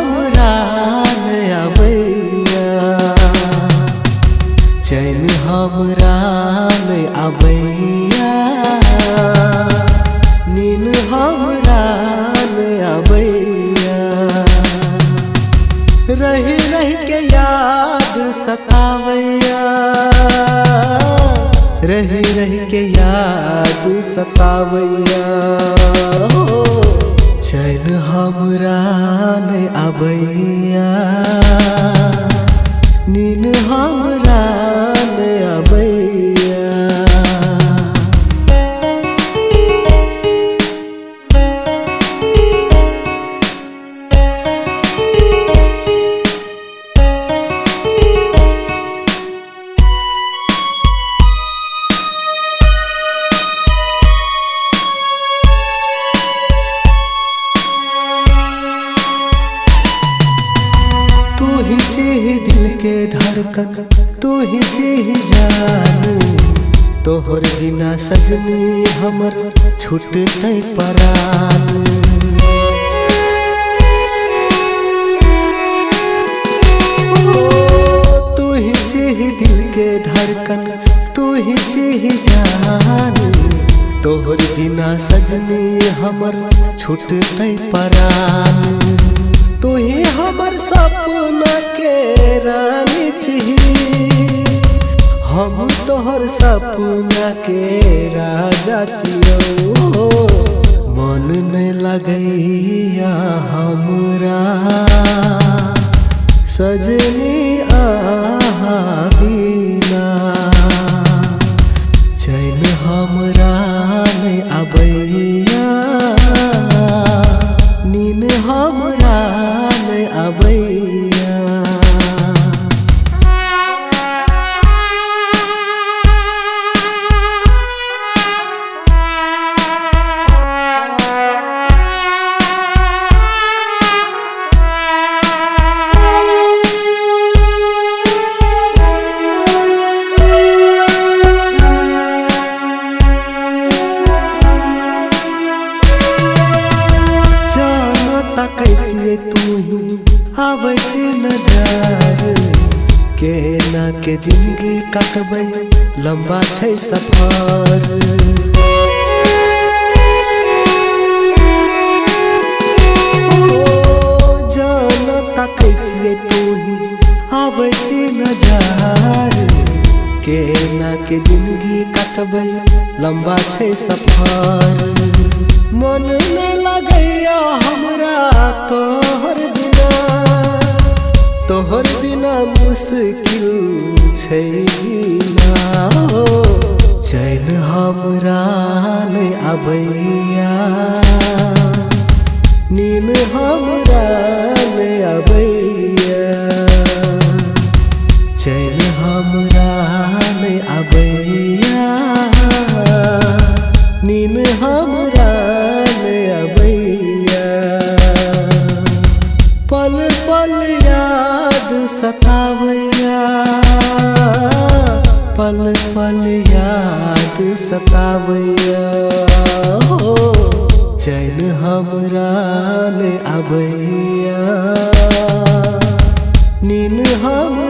हमरा न आबैया, चैन हमरा न आबैया, नींद हमरा न आबैया। रही रही के याद सतावैया, रही रही के याद सतावैया। चैन हमरा न आबैया, नींद हमरा न आबैया। तू ही चेही दिल के धड़कन, तू ही चेही जान, तोहर बिना सजनी हमर छूटतै परान। तू ही चेही दिल के धड़कन, तू ही चेही जान, तोहर बिना सजनी हमर छूटतै परान। तू ही हमर सपना के रानी छिही, हम तोहर सपना के राजा छियौ। मन नहीं लगैया हमरा सजनी आहा बिना, चैन हमरा नहीं आबैया, नींद हमरा नहीं आबैया। ताकै छियै तू ही आबै छी नजर, केना के जिंदगी काटबै लंबा छै सफर। जान ताकै छियै तू ही आबै छी नजर, केना के जिंदगी काटबै लंबा छै सफर। मन नहीं लगैया हमरा तोहर बिना, तोहर बिना मुश्किल छै जीना। चैन हमरा नहीं आबैया, नींद हमरा नहीं आबैया। चैन हमरा नहीं आबैया, नींद हमरा नहीं आबैया। पल पल याद सतावैया, पल पल याद सतावैया। चैन हमरा नहीं आबैया, नींद हमरा